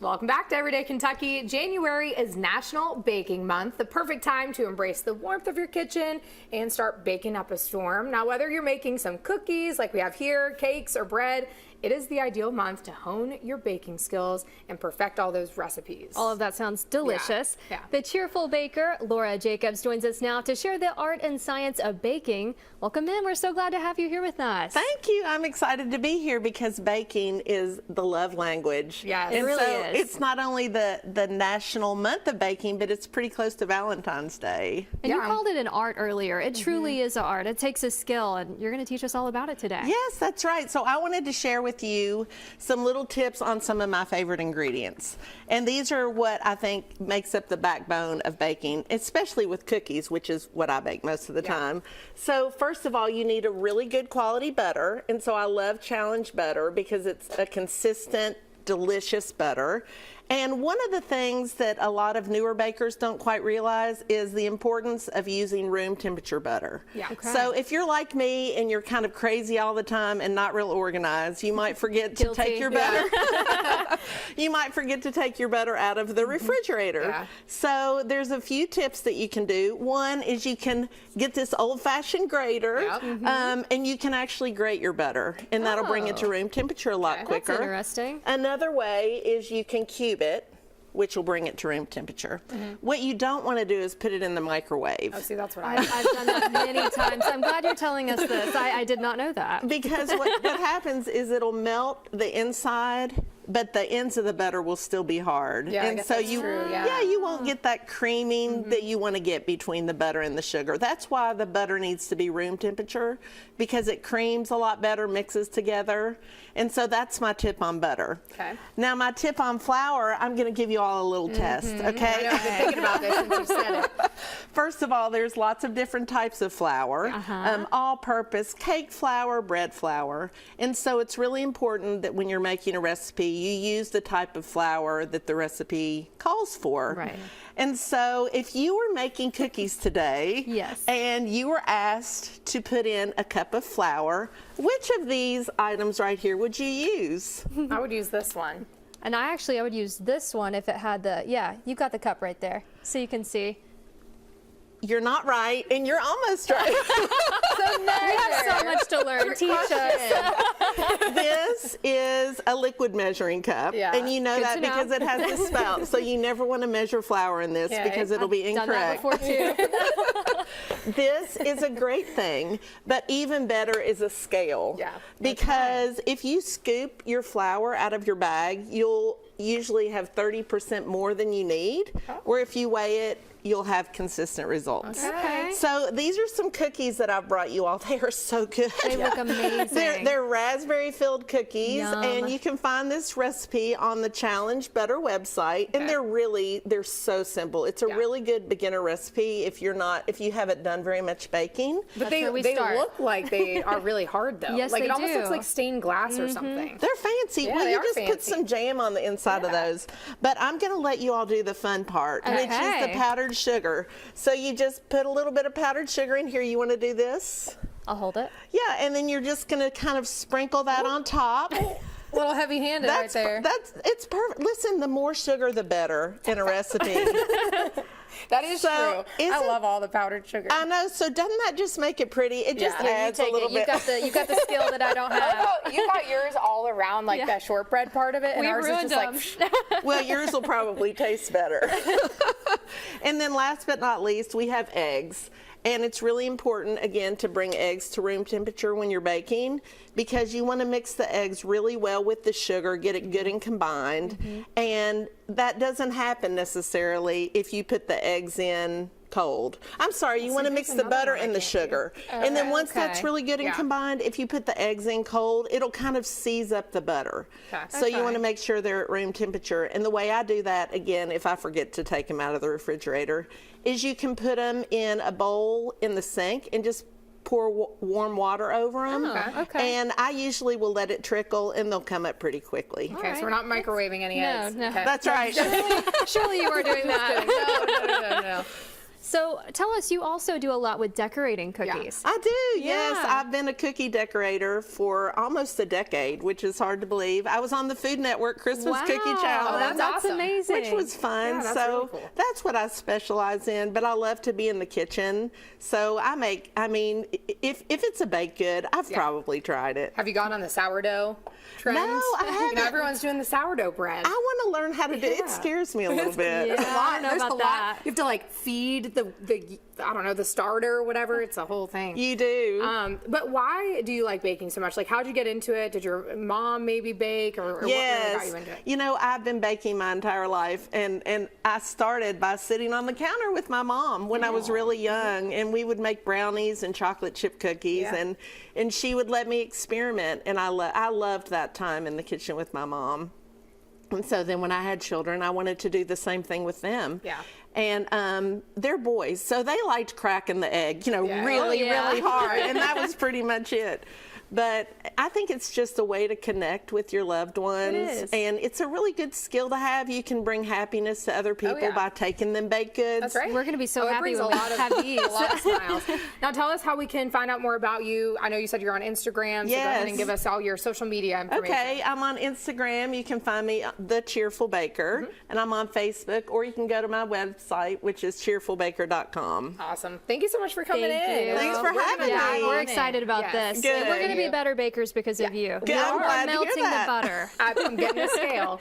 Welcome back to Everyday Kentucky. January is National Baking Month, the perfect time to embrace the warmth of your kitchen and start baking up a storm. Now, whether you're making some cookies like we have here, cakes, or bread, it is the ideal month to hone your baking skills and perfect all those recipes. All of that sounds delicious. Yeah. The Cheerful baker, Laura Jacobs, joins us now to share the art and science of baking. Welcome in. We're so glad to have you here with us. Thank you. I'm excited to be here because baking is the love language. Yes, it really is. It's not only the national month of baking, but it's pretty close to Valentine's Day. And you called it an art earlier. It truly is an art. It takes a skill, and you're going to teach us all about it today. Yes, that's right. So I wanted to share with you some little tips on some of my favorite ingredients. And these are what I think makes up the backbone of baking, especially with cookies, which is what I bake most of the time. So first of all, you need a really good quality butter. And so I love Challenge butter because it's a consistent, delicious butter. And one of the things that a lot of newer bakers don't quite realize is the importance of using room temperature butter. Yeah. Okay. So if you're like me and you're kind of crazy all the time and not real organized, you might forget to take your butter. You might forget to take your butter out of the refrigerator. Yeah. So there's a few tips that you can do. One is you can get this old-fashioned grater, and you can actually grate your butter, and that'll bring it to room temperature a lot quicker. That's interesting. Another way is you can cube it, which will bring it to room temperature. What you don't want to do is put it in the microwave. Oh, see, that's what I've done that many times. I'm glad you're telling us this. I did not know that. Because what happens is it'll melt the inside, but the ends of the butter will still be hard. Yeah, I and guess so that's you true, yeah. you won't get that creaming that you want to get between the butter and the sugar. That's why the butter needs to be room temperature, because it creams a lot better, mixes together. And so that's my tip on butter. Okay. Now my tip on flour, I'm going to give you all a little test, okay? I know, I've been thinking about this since you said it. First of all, there's lots of different types of flour, all-purpose cake flour, bread flour. And so it's really important that when you're making a recipe, you use the type of flour that the recipe calls for. Right. And so if you were making cookies today, Yes. and you were asked to put in a cup of flour, which of these items right here would you use? I would use this one. And I would use this one if it had the, you got the cup right there, so you can see. You're not right, and you're almost right. We have so much to learn. Teach us. This is a liquid measuring cup, Yeah. and you know Good that to know. because it has the spout, so you never want to measure flour in this Okay. because it'll be Done that incorrect. before too. This is a great thing, but even better is a scale. Yeah. Because if you scoop your flour out of your bag, you'll usually have 30% more than you need, or if you weigh it, you'll have consistent results. Okay. So these are some cookies that I've brought you all. They are so good. They look amazing. They're raspberry filled cookies, Yum. and you can find this recipe on the Challenge Butter website. And they're so simple. It's a really good beginner recipe if you haven't done very much baking. But That's where we they start. look like they are really hard though. Yes, like they it almost do. looks like stained glass or something. They're fancy. Yeah, well, they you are just put fancy. some jam on the inside of those. But I'm going to let you all do the fun part, which is Okay. the powdered sugar. So you just put a little bit of powdered sugar in here. You want to do this? I'll hold it. Yeah, and then you're just going to kind of sprinkle that on top. A little heavy-handed right there. It's perfect. Listen, the more sugar, the better in a recipe. That is So, true. I isn't- love all the powdered sugar. I know. So doesn't that just make it pretty? It just Yeah. adds a Take little it. bit. You got the skill that I don't have. You got yours all around like that shortbread part of it, and We ours ruined is just them. like Well, yours will probably taste better. And then last but not least, we have eggs. And it's really important, again, to bring eggs to room temperature when you're baking, because you want to mix the eggs really well with the sugar, get it good and combined. And that doesn't happen necessarily if you put the eggs in cold. I'm sorry, you want to mix the butter and the sugar. And then once that's really good and combined, if you put the eggs in cold, it'll kind of seize up the butter. So you want to make sure they're at room temperature. And the way I do that, again, if I forget to take them out of the refrigerator, is you can put them in a bowl in the sink and just pour warm water over them. okay. And I usually will let it trickle, and they'll come up pretty quickly. Okay, so we're not microwaving any eggs. No. Okay. That's right. Surely you are doing that. No. So tell us, you also do a lot with decorating cookies. I do, yes. Yeah. I've been a cookie decorator for almost a decade, which is hard to believe. I was on the Food Network Christmas Wow. Cookie Challenge. Oh, that's awesome. amazing. Which was fun. Yeah, that's so really cool. that's what I specialize in, but I love to be in the kitchen. So if it's a baked good, I've probably tried it. Have you gone on the sourdough trend? No, I haven't. You know, everyone's doing the sourdough bread. I want to learn how to do it. It Yeah. scares me a little bit. Yeah. There's a I lot. don't know There's about a lot. that. You have to like feed the I don't know, the starter or whatever. It's a whole thing. You do. But why do you like baking so much? Like, how'd you get into it? Did your mom maybe bake, or what really got you into it? You know, I've been baking my entire life, and I started by sitting on the counter with my mom when I was really young, and we would make brownies and chocolate chip cookies, Yeah. and she would let me experiment, and I loved that time in the kitchen with my mom. And so then when I had children, I wanted to do the same thing with them. Yeah. And they're boys, so they liked cracking the egg, you know, Yeah. really, Oh, yeah. really hard. And that was pretty much it. But I think it's just a way to connect with your loved ones. is. And it's a really good skill to have. You can bring happiness to other people yeah. by taking them baked goods. That's right. We're gonna be so it happy brings when a we lot of have these. a lot of smiles. Now tell us how we can find out more about you. I know you said you're on Instagram, so go ahead and Yes. give us all your social media information. Okay, I'm on Instagram. You can find me, The Cheerful Baker, and I'm on Facebook, or you can go to my website, which is cheerfulbaker.com. Awesome. Thank you so much for coming Thank in. you. Thanks for We're having gonna dive me. We're on excited in. about Yes. this. Good. We're going to be Yeah. better bakers because of you. Good. I'm You are glad to hear melting the that. butter. I'm getting a scale.